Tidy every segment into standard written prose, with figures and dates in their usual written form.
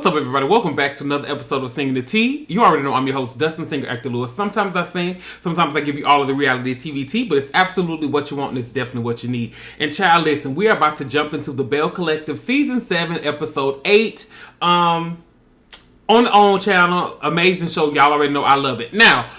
What's up, everybody? Welcome back to another episode of Singing the Tea. You already know I'm your host, Dustin, singer, actor Lewis. Sometimes I sing, sometimes I give you all of the reality TV tea, but it's absolutely what you want and it's definitely what you need. And child, listen, we are about to jump into the Bellecollective Season 7, Episode 8. On the OWN channel. Amazing show. Y'all already know I love it. Now,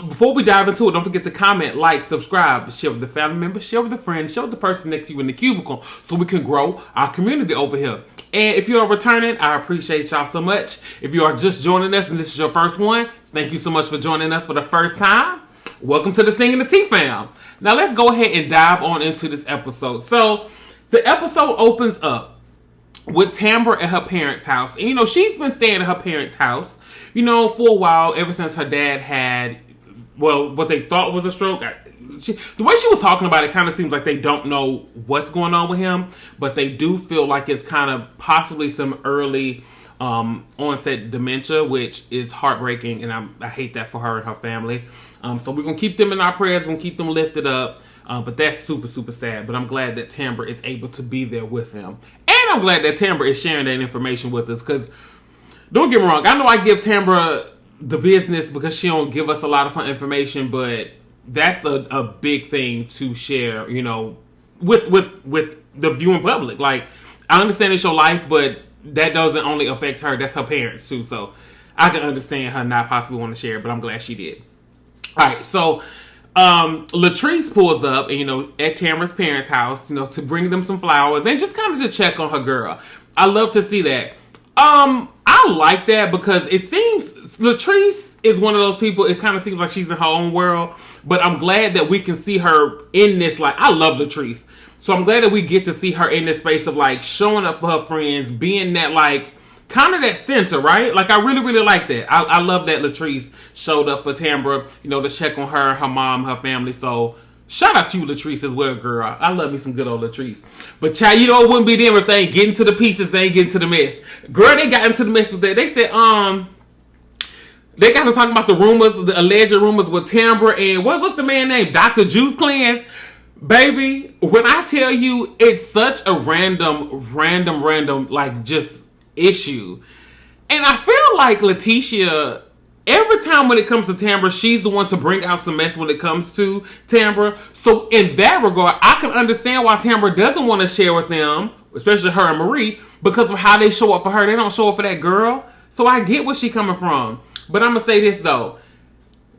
before we dive into it, don't forget to comment, like, subscribe, share with the family members, share with the friends, share with the person next to you in the cubicle so we can grow our community over here. And if you are returning, I appreciate y'all so much. If you are just joining us and this is your first one, thank you so much for joining us for the first time. Welcome to the Singing the Tea fam. Now let's go ahead and dive on into this episode. So the episode opens up with Tambra at her parents' house. And, you know, she's been staying at her parents' house, you know, for a while, ever since her dad had, well, what they thought was a stroke. The way she was talking about it kind of seems like they don't know what's going on with him, but they do feel like it's kind of possibly some early onset dementia, which is heartbreaking, and I hate that for her and her family. So we're going to keep them in our prayers, we're going to keep them lifted up, but that's super, super sad. But I'm glad that Tambra is able to be there with them. And I'm glad that Tambra is sharing that information with us, because don't get me wrong, I know I give Tambra the business because she don't give us a lot of fun information, but that's a big thing to share, you know, with the viewing public. Like, I understand it's your life, but that doesn't only affect her, that's her parents too. So I can understand her not possibly want to share, but I'm glad she did. Alright, so Latrice pulls up, and, you know, at Tamra's parents' house, you know, to bring them some flowers and just kind of to check on her girl. I love to see that. I like that because it seems Latrice is one of those people, it kind of seems like she's in her own world, but I'm glad that we can see her in this, like, I love Latrice. So I'm glad that we get to see her in this space of, like, showing up for her friends, being that, like, kind of that center, right? Like, I really, really like that. I love that Latrice showed up for Tambra, you know, to check on her, her mom, her family. So shout out to you, Latrice, as well, girl. I love me some good old Latrice. But, child, you know, it wouldn't be them if they ain't getting to the pieces, they ain't getting to the mess. Girl, they got into the mess with that. They said, they got to talk about the rumors, the alleged rumors with Tambra and what's the man name? Dr. Juice Cleanse. Baby, when I tell you, it's such a random, like, just issue. And I feel like Letitia, every time when it comes to Tambra, she's the one to bring out some mess when it comes to Tambra. So in that regard, I can understand why Tambra doesn't want to share with them, especially her and Marie, because of how they show up for her. They don't show up for that girl. So I get where she's coming from. But I'm going to say this, though.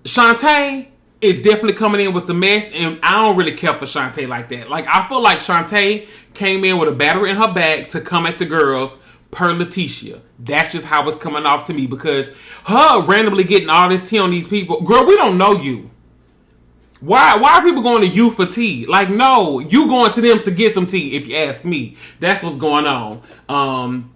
Shantae is definitely coming in with the mess, and I don't really care for Shantae like that. Like, I feel like Shantae came in with a battery in her back to come at the girls per Letitia. That's just how it's coming off to me, because her randomly getting all this tea on these people. Girl, we don't know you. Why are people going to you for tea? Like, no, you going to them to get some tea, if you ask me. That's what's going on.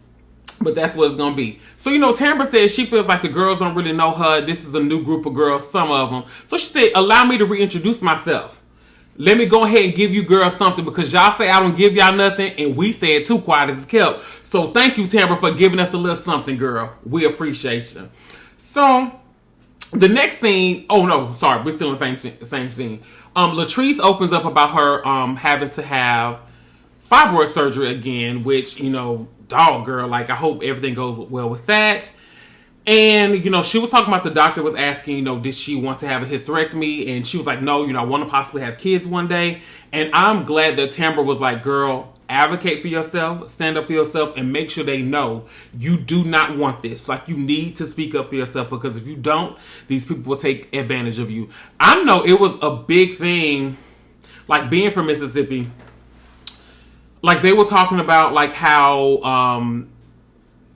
But that's what it's going to be. So, you know, Tambra says she feels like the girls don't really know her. This is a new group of girls, some of them. So she said, allow me to reintroduce myself. Let me go ahead and give you girls something, because y'all say I don't give y'all nothing, and we said too quiet as it's kept. So thank you, Tambra, for giving us a little something, girl. We appreciate you. So the next scene, oh no, sorry, we're still in the same scene. Latrice opens up about her having to have fibroid surgery again, which, you know, dog girl, like, I hope everything goes well with that. And, you know, she was talking about the doctor was asking, you know, did she want to have a hysterectomy? And she was like, no, you know, I want to possibly have kids one day. And I'm glad that Tambra was like, girl, advocate for yourself, stand up for yourself, and make sure they know you do not want this. Like, you need to speak up for yourself, because if you don't, these people will take advantage of you. I know it was a big thing, like, being from Mississippi. Like, they were talking about, like, how, I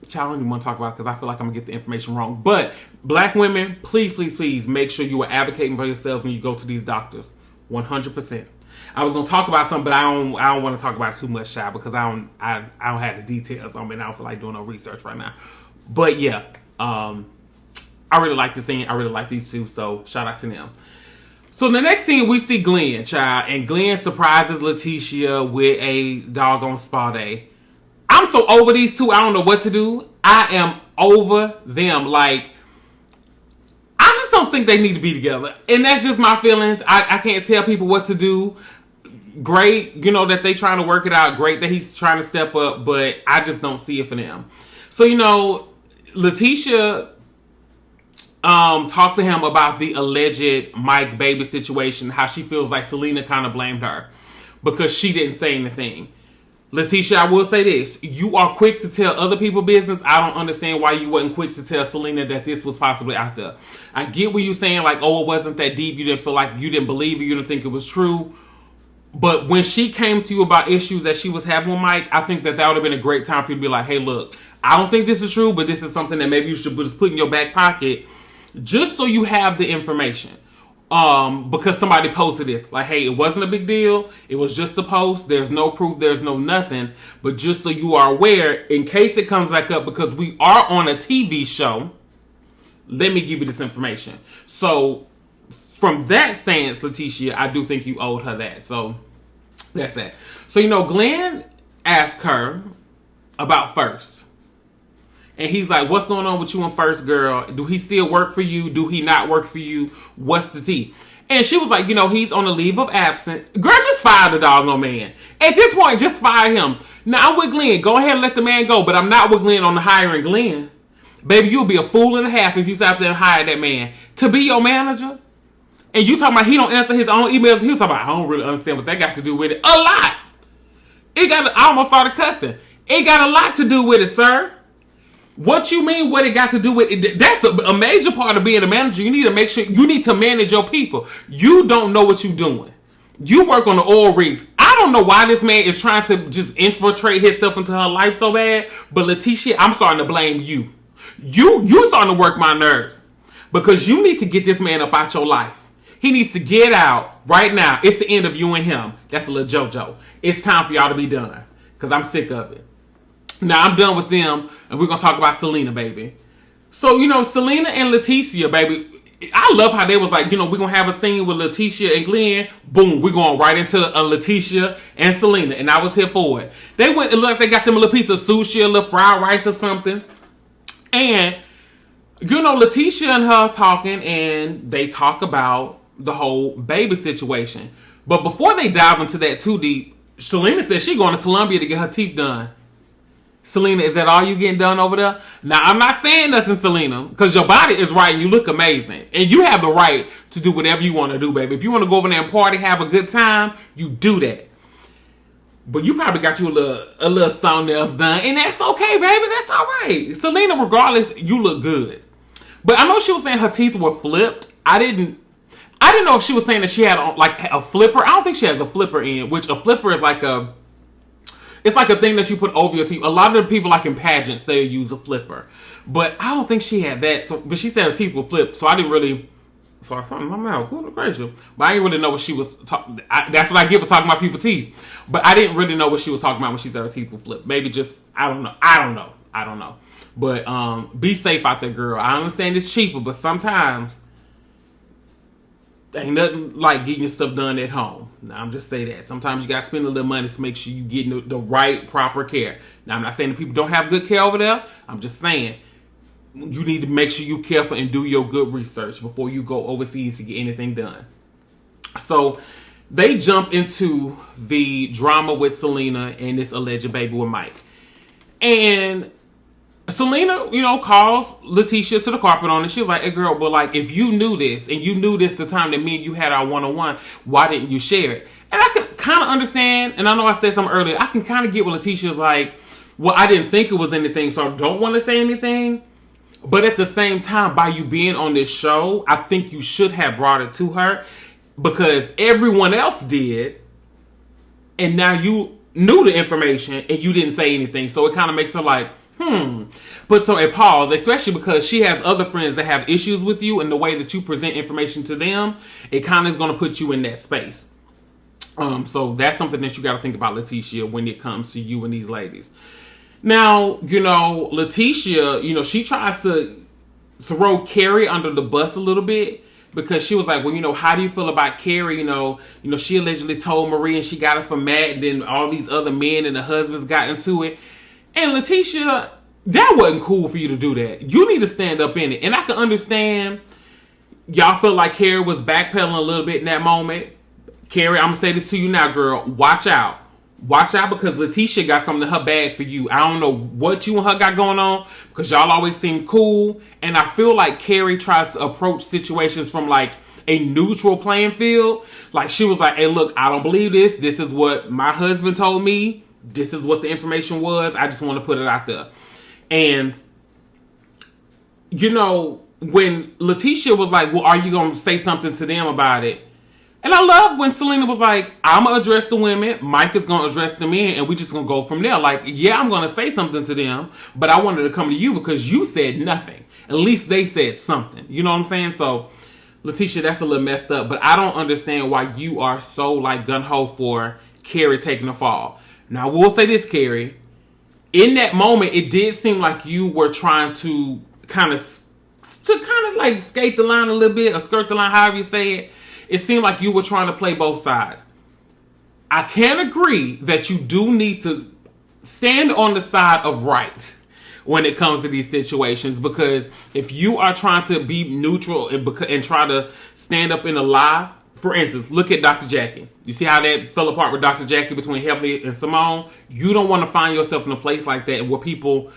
don't even want to talk about it because I feel like I'm going to get the information wrong. But black women, please, please, please make sure you are advocating for yourselves when you go to these doctors. 100%. I was going to talk about something, but I don't want to talk about it too much, Shy, because I don't have the details on me, and I don't feel like doing no research right now. But yeah, I really like this scene. I really like these two, so shout out to them. So the next scene, we see Glenn, child, and Glenn surprises Letitia with a doggone spa day. I'm so over these two, I don't know what to do. I am over them. Like, I just don't think they need to be together. And that's just my feelings. I can't tell people what to do. Great, you know, that they trying to work it out. Great that he's trying to step up, but I just don't see it for them. So, you know, Letitia talks to him about the alleged Mike baby situation, how she feels like Selena kind of blamed her because she didn't say anything. Letitia, I will say this. You are quick to tell other people business. I don't understand why you wasn't quick to tell Selena that this was possibly out there. I get what you're saying, like, oh, it wasn't that deep. You didn't feel like you didn't believe it. You didn't think it was true. But when she came to you about issues that she was having with Mike, I think that would have been a great time for you to be like, hey, look, I don't think this is true, but this is something that maybe you should just put in your back pocket just so you have the information. Because somebody posted this. Like, hey, it wasn't a big deal. It was just a post. There's no proof. There's no nothing. But just so you are aware, in case it comes back up, because we are on a TV show, let me give you this information. So, from that stance, Letitia, I do think you owed her that. So, that's that. So, Glenn asked her about First. And he's like, what's going on with you and First, girl? Do he still work for you? Do he not work for you? What's the tea? And she was like, he's on a leave of absence. Girl, just fire the doggone man. At this point, just fire him. Now, I'm with Glenn. Go ahead and let the man go. But I'm not with Glenn on the hiring Glenn. Baby, you'll be a fool and a half if you sat there and hire that man to be your manager. And you talking about he don't answer his own emails. He was talking about, I don't really understand what that got to do with it. A lot. I almost started cussing. It got a lot to do with it, sir. What you mean what it got to do with it? That's a major part of being a manager. You need to make sure you need to manage your people. You don't know what you're doing. You work on the oil rigs. I don't know why this man is trying to just infiltrate himself into her life so bad. But Letitia, I'm starting to blame you. You starting to work my nerves. Because you need to get this man up out your life. He needs to get out right now. It's the end of you and him. That's a little JoJo. It's time for y'all to be done. Because I'm sick of it. Now, I'm done with them, and we're going to talk about Selena, baby. So, Selena and Leticia, baby, I love how they was like, we're going to have a scene with Leticia and Glenn. Boom, we're going right into Leticia and Selena, and I was here for it. They went, it looked like they got them a little piece of sushi, a little fried rice or something. And, Leticia and her talking, and they talk about the whole baby situation. But before they dive into that too deep, Selena said she going to Colombia to get her teeth done. Selena, is that all you getting done over there? Now, I'm not saying nothing, Selena, because your body is right and you look amazing. And you have the right to do whatever you want to do, baby. If you want to go over there and party, have a good time, you do that. But you probably got you a little something else done. And that's okay, baby. That's all right. Selena, regardless, you look good. But I know she was saying her teeth were flipped. I didn't know if she was saying that she had like a flipper. I don't think she has a flipper in, which a flipper is like it's like a thing that you put over your teeth. A lot of the people, like in pageants, they use a flipper. But I don't think she had that. So, but she said her teeth were flipped. So I didn't really... Sorry, something in my mouth. Good gracious. But I didn't really know what she was talking... That's what I get for talking about people's teeth. But I didn't really know what she was talking about when she said her teeth were flipped. Maybe just... I don't know. But be safe out there, girl. I understand it's cheaper, but sometimes... ain't nothing like getting your stuff done at home. Now, I'm just saying that. Sometimes you got to spend a little money to make sure you get the right, proper care. Now, I'm not saying that people don't have good care over there. I'm just saying you need to make sure you're careful and do your good research before you go overseas to get anything done. So, they jump into the drama with Selena and this alleged baby with Mike. And Selena, calls Leticia to the carpet on it. She was like, hey, girl, but like, if you knew this, and you knew this the time that me and you had our one-on-one, why didn't you share it? And I can kind of understand, and I know I said something earlier, I can kind of get what Leticia's like, well, I didn't think it was anything, so I don't want to say anything. But at the same time, by you being on this show, I think you should have brought it to her, because everyone else did, and now you knew the information, and you didn't say anything, so it kind of makes her like, But so it pause, especially because she has other friends that have issues with you, and the way that you present information to them, it kind of is going to put you in that space. So that's something that you got to think about, Leticia, when it comes to you and these ladies. Now, Leticia, she tries to throw Kerri under the bus a little bit, because she was like, well, how do you feel about Kerri? She allegedly told Marie and she got it from Matt, and then all these other men and the husbands got into it. And Leticia, that wasn't cool for you to do that. You need to stand up in it. And I can understand y'all feel like Kerri was backpedaling a little bit in that moment. Kerri, I'm going to say this to you now, girl. Watch out. Watch out, because Letitia got something in her bag for you. I don't know what you and her got going on, because y'all always seem cool. And I feel like Kerri tries to approach situations from like a neutral playing field. Like she was like, hey, look, I don't believe this. This is what my husband told me. This is what the information was. I just want to put it out there. And, you know, when Letitia was like, well, are you going to say something to them about it? And I love when Selena was like, I'm going to address the women, Mike is going to address the men, and we just going to go from there. Like, yeah, I'm going to say something to them, but I wanted to come to you because you said nothing. At least they said something. You know what I'm saying? So, Letitia, that's a little messed up, but I don't understand why you are so, like, gung-ho for Kerri taking the fall. Now, I will say this, Kerri. In that moment, it did seem like you were trying to kind of like skate the line a little bit, or skirt the line, however you say it. It seemed like you were trying to play both sides. I can agree that you do need to stand on the side of right when it comes to these situations, because if you are trying to be neutral and try to stand up in a lie, for instance, look at Dr. Jackie. You see how that fell apart with Dr. Jackie between Heavenly and Simone? You don't want to find yourself in a place like that where people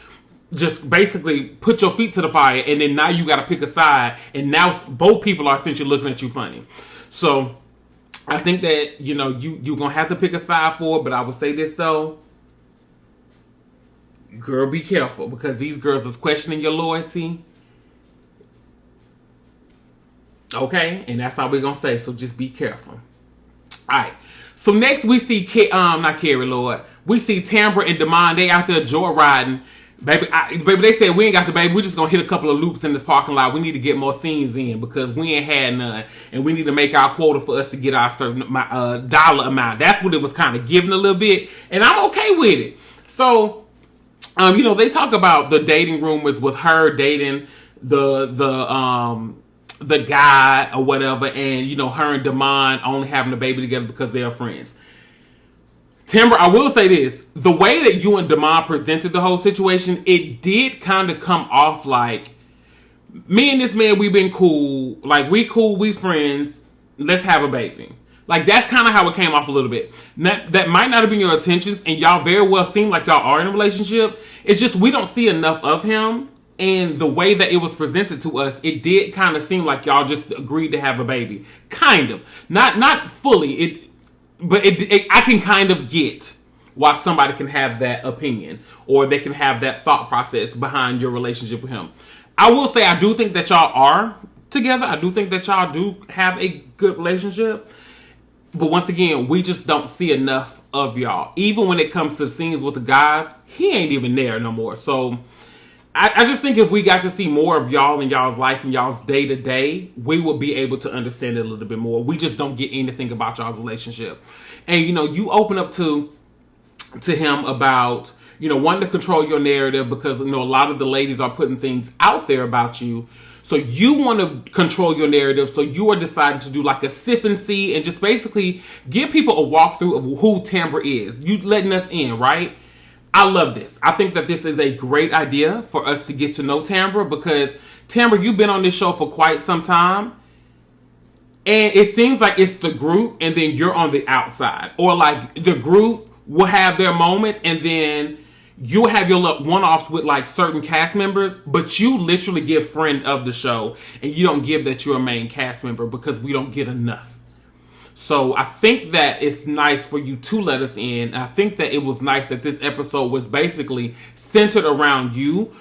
just basically put your feet to the fire, and then now you got to pick a side, and now both people are essentially looking at you funny. So I think that, you know, you're going to have to pick a side for it, but I would say this, though. Girl, be careful, because these girls is questioning your loyalty. Okay? And that's all we're going to say, so just be careful. Alright. So next we see, not Kerri, Lord. We see Tambra and Damon. They out there joyriding. Baby, they said we ain't got the baby. We're just going to hit a couple of loops in this parking lot. We need to get more scenes in because we ain't had none. And we need to make our quota for us to get our certain dollar amount. That's what it was kind of giving a little bit. And I'm okay with it. So, you know, they talk about the dating rumors with her dating the guy or whatever. And, you know, her and Damon only having a baby together because they're friends. Tambra, I will say this. The way that you and Damon presented the whole situation, it did kind of come off like, me and this man, we've been cool. Like, we cool, we friends. Let's have a baby. Like, that's kind of how it came off a little bit. That might not have been your intentions, and y'all very well seem like y'all are in a relationship. It's just we don't see enough of him. And the way that it was presented to us, it did kind of seem like y'all just agreed to have a baby. Kind of. Not fully. But I can kind of get why somebody can have that opinion, or they can have that thought process behind your relationship with him. I will say I do think that y'all are together. I do think that y'all do have a good relationship. But once again, we just don't see enough of y'all. Even when it comes to scenes with the guys, he ain't even there no more. So I just think if we got to see more of y'all in y'all's life and y'all's day to day, we will be able to understand it a little bit more. We just don't get anything about y'all's relationship. And, you know, you open up to him about, you know, wanting to control your narrative because, you know, a lot of the ladies are putting things out there about you. So you want to control your narrative. So you are deciding to do like a sip and see and just basically give people a walkthrough of who Tambra is. You letting us in, right? I love this. I think that this is a great idea for us to get to know Tambra, because Tambra, you've been on this show for quite some time. And it seems like it's the group and then you're on the outside. Or like the group will have their moments and then you'll have your one-offs with like certain cast members, but you literally give friend of the show and you don't give that you're a main cast member because we don't get enough. So I think that it's nice for you to let us in. I think that it was nice that this episode was basically centered around you,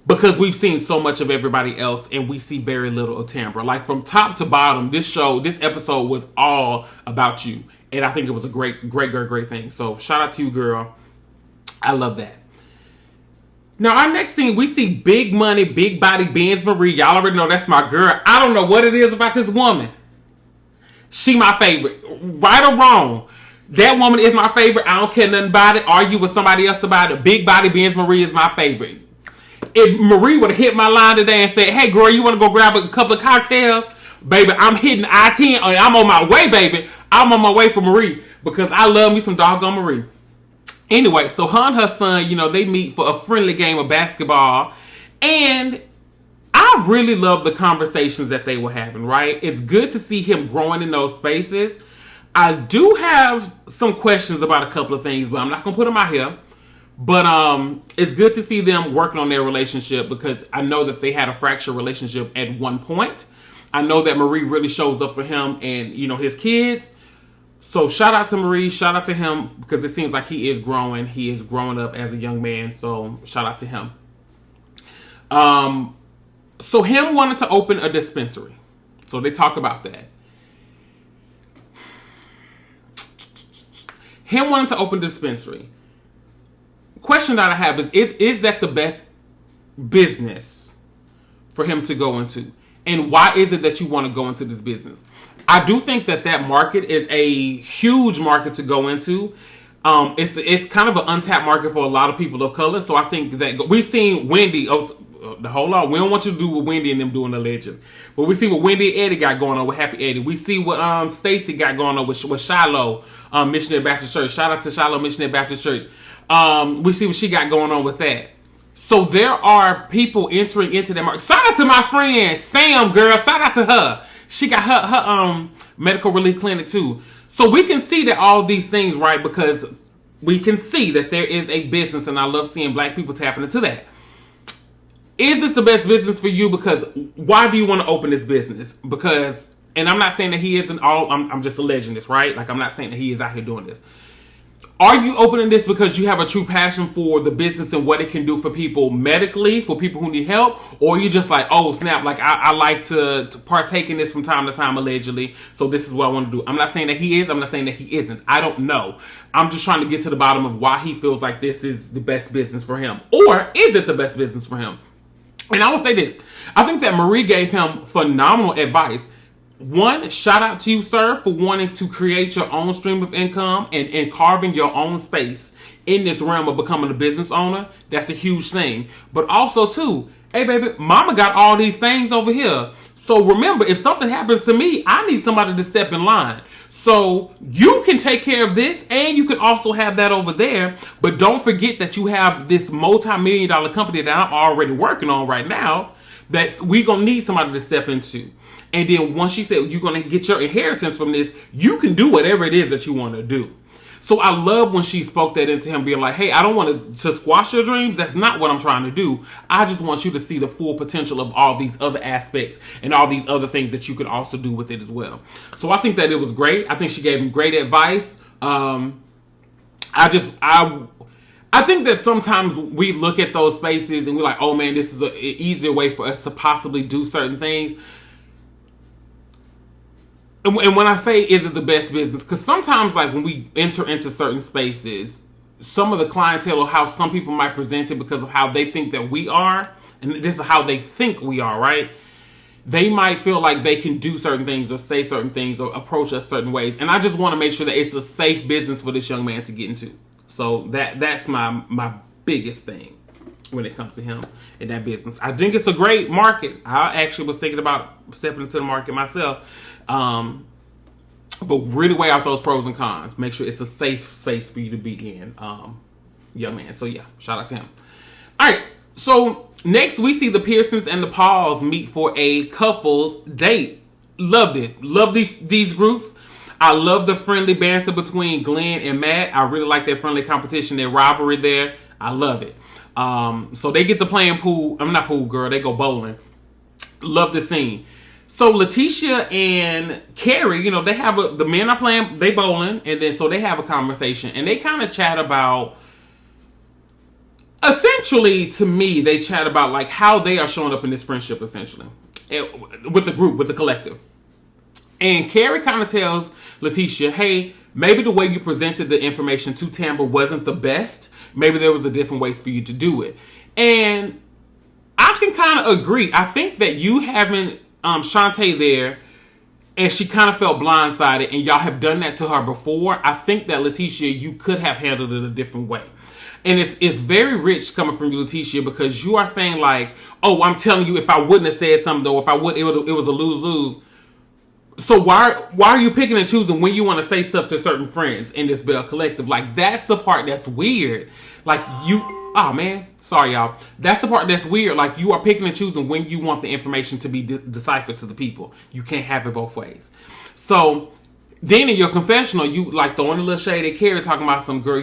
because we've seen so much of everybody else and we see very little of Tambra. Like from top to bottom, this episode was all about you. And I think it was a great thing. So shout out to you, girl. I love that. Now, our next scene, we see big money, big body Benz Marie. Y'all already know that's my girl. I don't know what it is about this woman. She my favorite. Right or wrong, that woman is my favorite. I don't care nothing about it. Argue with somebody else about it. Big body Benz Marie is my favorite. If Marie would have hit my line today and said, hey, girl, you want to go grab a couple of cocktails? Baby, I'm hitting I-10. I'm on my way, baby. I'm on my way for Marie because I love me some doggone Marie. Anyway, so her and her son, you know, they meet for a friendly game of basketball. And I really love the conversations that they were having, right? It's good to see him growing in those spaces. I do have some questions about a couple of things, but I'm not going to put them out here. But it's good to see them working on their relationship because I know that they had a fractured relationship at one point. I know that Marie really shows up for him and, his kids. So shout out to Marie, shout out to him because it seems like he is growing. He is growing up as a young man. So shout out to him. So him wanted to open a dispensary. So they talk about that. Him wanting to open a dispensary. Question that I have is that the best business for him to go into? And why is it that you want to go into this business? I do think that market is a huge market to go into. It's kind of an untapped market for a lot of people of color. So I think that we've seen Wendy. Hold on, we don't want you to do what Wendy and them doing the legend, but we see what Wendy and Eddie got going on with Happy Eddie. We see what Stacy got going on with Shiloh Missionary Baptist Church. Shout out to Shiloh Missionary Baptist Church. We see what she got going on with that. So there are people entering into that market. Shout out to my friend Sam, girl. Shout out to her. She got her medical relief clinic too. So we can see that all these things, right? Because we can see that there is a business, and I love seeing black people tapping into that. Is this the best business for you? Because why do you want to open this business? Because, and I'm not saying that he isn't all, I'm just alleging this, right? Like, I'm not saying that he is out here doing this. Are you opening this because you have a true passion for the business and what it can do for people medically, for people who need help? Or are you just like, oh, snap, like I like to partake in this from time to time, allegedly. So this is what I want to do. I'm not saying that he is. I'm not saying that he isn't. I don't know. I'm just trying to get to the bottom of why he feels like this is the best business for him. Or is it the best business for him? And I will say this. I think that Marie gave him phenomenal advice. One, shout out to you, sir, for wanting to create your own stream of income and carving your own space in this realm of becoming a business owner. That's a huge thing. But also, too, hey, baby, mama got all these things over here. So remember, if something happens to me, I need somebody to step in line. So you can take care of this and you can also have that over there. But don't forget that you have this multi-million-dollar company that I'm already working on right now that we're going to need somebody to step into. And then once she said you're going to get your inheritance from this, you can do whatever it is that you want to do. So I love when she spoke that into him, being like, hey, I don't want to squash your dreams. That's not what I'm trying to do. I just want you to see the full potential of all these other aspects and all these other things that you can also do with it as well. So I think that it was great. I think she gave him great advice. I think that sometimes we look at those spaces and we're like, oh man, this is an easier way for us to possibly do certain things. And when I say, is it the best business? Because sometimes, like, when we enter into certain spaces, some of the clientele or how some people might present it because of how they think that we are, and this is how they think we are, right? They might feel like they can do certain things or say certain things or approach us certain ways. And I just want to make sure that it's a safe business for this young man to get into. So that's my biggest thing when it comes to him in that business. I think it's a great market. I actually was thinking about stepping into the market myself. But really weigh out those pros and cons. Make sure it's a safe space for you to be in, young man. So yeah, shout out to him. All right, so next we see the Pearsons and the Pauls meet for a couple's date. Loved it. Love these groups. I love the friendly banter between Glenn and Matt. I really like their friendly competition, their rivalry there. I love it. So they get to playing pool. I'm not pool, girl. They go bowling. Love the scene. So Letitia and Kerri, they have the men are playing, they bowling, and then so they have a conversation, and they kind of chat about, essentially, to me, they chat about like how they are showing up in this friendship, essentially, with the group, with the collective. And Kerri kind of tells Letitia, hey, maybe the way you presented the information to Tambra wasn't the best. Maybe there was a different way for you to do it. And I can kind of agree. I think that you haven't Shantae there, and she kind of felt blindsided, and y'all have done that to her before. I think that Letitia, you could have handled it a different way. And it's very rich coming from you, Letitia, because you are saying like, oh, I'm telling you, if I wouldn't have said something, though, if I would, it was a lose-lose. So why are you picking and choosing when you want to say stuff to certain friends in this Belle Collective? Like, that's the part that's weird. Like, oh man, sorry y'all. That's the part that's weird. Like, you are picking and choosing when you want the information to be deciphered to the people. You can't have it both ways. So then in your confessional, you like throwing a little shade at Kerri, talking about some girl,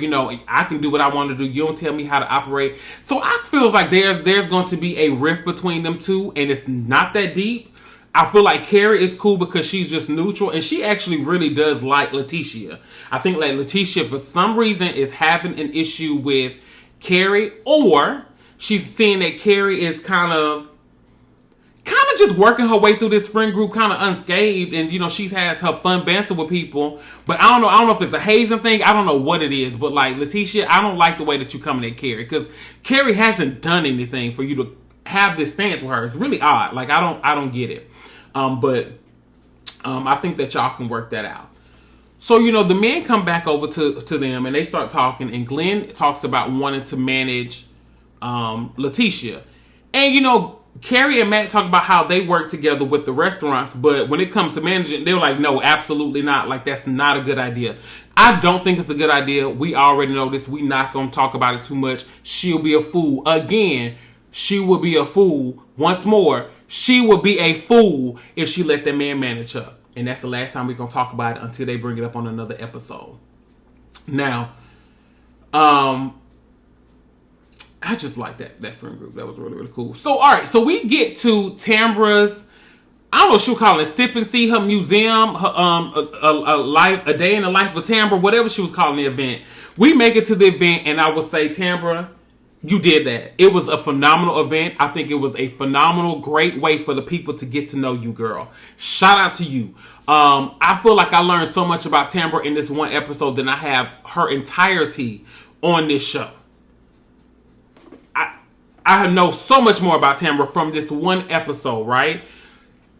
I can do what I want to do. You don't tell me how to operate. So I feel like there's going to be a rift between them two, and it's not that deep. I feel like Kerri is cool because she's just neutral, and she actually really does like Letitia. I think like Letitia, for some reason, is having an issue with Kerri, or she's seeing that Kerri is kind of just working her way through this friend group kind of unscathed, and she has her fun banter with people. But I don't know if it's a hazing thing. I don't know what it is, but like Letitia, I don't like the way that you coming at Kerri, because Kerri hasn't done anything for you to have this stance with her. It's really odd. Like I don't get it. But I think that y'all can work that out. So the men come back over to them, and they start talking, and Glenn talks about wanting to manage Letitia, and Kerri and Matt talk about how they work together with the restaurants, but when it comes to managing, they're like, no, absolutely not. Like, that's not a good idea. I don't think it's a good idea. We already know this. We're not going to talk about it too much. She'll be a fool. Again, she will be a fool. Once more, she will be a fool if she let that man manage her. And that's the last time we're going to talk about it until they bring it up on another episode. Now, I just like that friend group. That was really, really cool. So, all right. So, we get to Tambra's, I don't know what she'll call it, sip and see, her museum, her, a day in the life of Tambra, whatever she was calling the event. We make it to the event, and I will say, Tambra, you did that. It was a phenomenal event. I think it was a phenomenal, great way for the people to get to know you, girl. Shout out to you. I feel like I learned so much about Tambra in this one episode than I have her entirety on this show. I know so much more about Tambra from this one episode, right?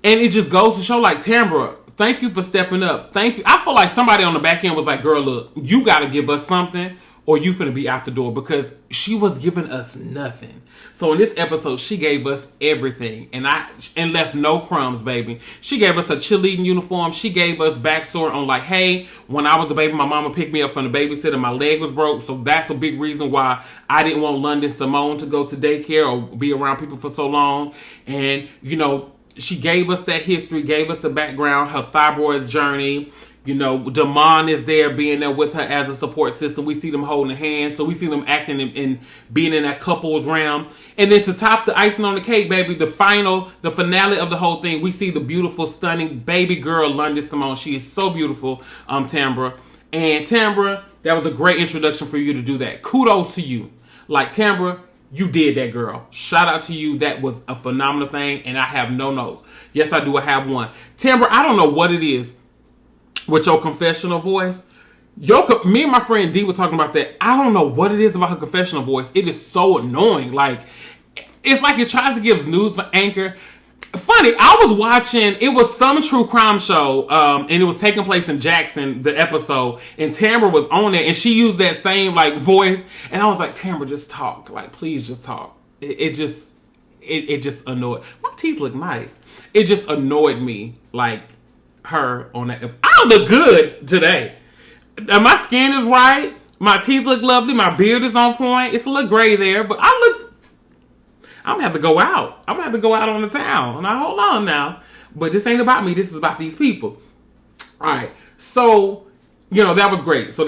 And it just goes to show, like, Tambra, thank you for stepping up. Thank you. I feel like somebody on the back end was like, girl, look, you got to give us something or you finna be out the door, because she was giving us nothing. So in this episode, she gave us everything and left no crumbs, baby. She gave us a cheerleading uniform. She gave us backstory on like, hey, when I was a baby, my mama picked me up from the babysitter. My leg was broke. So that's a big reason why I didn't want London Simone to go to daycare or be around people for so long. And, she gave us that history, gave us the background, her thyroid's journey. Damon is there, being there with her as a support system. We see them holding hands. So we see them acting and being in that couples realm. And then to top the icing on the cake, baby, the finale of the whole thing, we see the beautiful, stunning baby girl, London Simone. She is so beautiful, Tambra. And Tambra, that was a great introduction for you to do that. Kudos to you. Like, Tambra, you did that, girl. Shout out to you. That was a phenomenal thing. And I have no notes. Yes, I do. I have one. Tambra, I don't know what it is with your confessional voice. Me and my friend D were talking about that. I don't know what it is about her confessional voice. It is so annoying. Like, it's like it tries to give news for Anchor. Funny, I was watching, it was some true crime show, and it was taking place in Jackson, the episode, and Tambra was on it, and she used that same, like, voice, and I was like, Tambra, just talk. Like, please just talk. It just annoyed. My teeth look nice. It just annoyed me, like, her on that. I don't look good today. My skin is right. My teeth look lovely. My beard is on point. It's a little gray there, but I'm gonna have to go out. I'm gonna have to go out on the town. Now hold on now. But this ain't about me. This is about these people. All right. So, that was great. So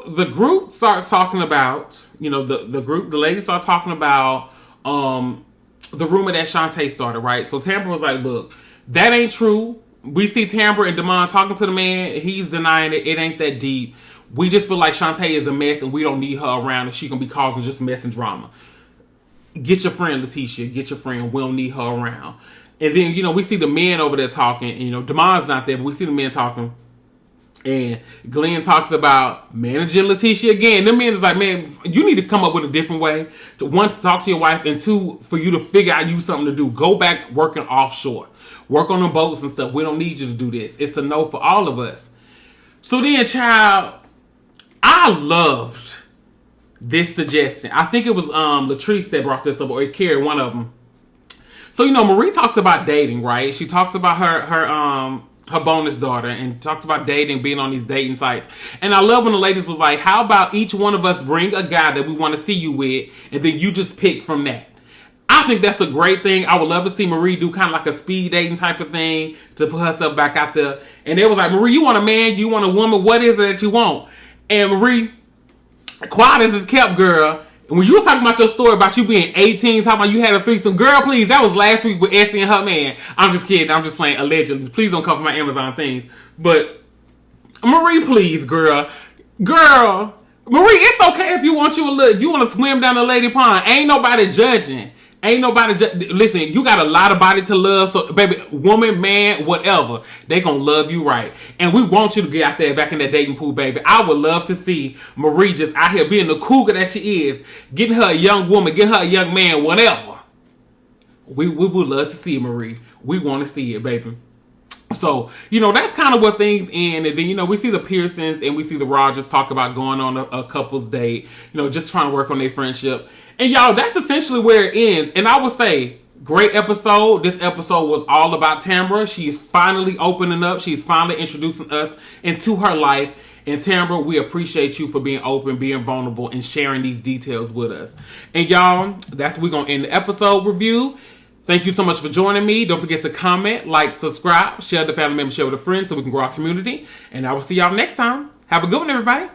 the group starts talking about, the ladies start talking about the rumor that Shantae started, right? So Tambra was like, look, that ain't true. We see Tambra and Damon talking to the man. He's denying it. It ain't that deep. We just feel like Shantae is a mess and we don't need her around and she gonna be causing just mess and drama. Get your friend, Letitia. Get your friend. We don't need her around. And then, we see the men over there talking. Damon's not there, but we see the men talking. And Glenn talks about managing Letitia again. The men is like, man, you need to come up with a different way. One, to talk to your wife, and two, for you to figure out you something to do. Go back working offshore. Work on the boats and stuff. We don't need you to do this. It's a no for all of us. So then, child, I loved this suggestion. I think it was Latrice that brought this up, or Kerri, one of them. So, Marie talks about dating, right? She talks about her bonus daughter and talks about dating, being on these dating sites. And I love when the ladies was like, how about each one of us bring a guy that we want to see you with, and then you just pick from that. I think that's a great thing. I would love to see Marie do kind of like a speed dating type of thing to put herself back out there. And it was like, Marie, you want a man? You want a woman? What is it that you want? And Marie, quiet as it's kept, girl. And when you were talking about your story about you being 18, talking about you had a threesome, girl, please, that was last week with Essie and her man. I'm just kidding. I'm just playing allegedly. Please don't come for my Amazon things. But Marie, please, girl. Girl, Marie, it's okay if you want if you want to swim down the lady pond. Ain't nobody judging. Ain't nobody listen, you got a lot of body to love, so baby, woman, man, whatever, they gonna love you right. And we want you to get out there back in that dating pool, baby. I would love to see Marie just out here being the cougar that she is, getting her a young woman, getting her a young man, whatever. We would love to see it, Marie. We want to see it, baby. So, that's kind of what things end. And then, we see the Pearsons and we see the Rogers talk about going on a couple's date, just trying to work on their friendship. And y'all, that's essentially where it ends. And I would say, great episode. This episode was all about Tambra. She's finally opening up. She's finally introducing us into her life. And Tambra, we appreciate you for being open, being vulnerable, and sharing these details with us. And y'all, we're going to end the episode review. Thank you so much for joining me. Don't forget to comment, like, subscribe, share the family member, share with a friend so we can grow our community. And I will see y'all next time. Have a good one, everybody.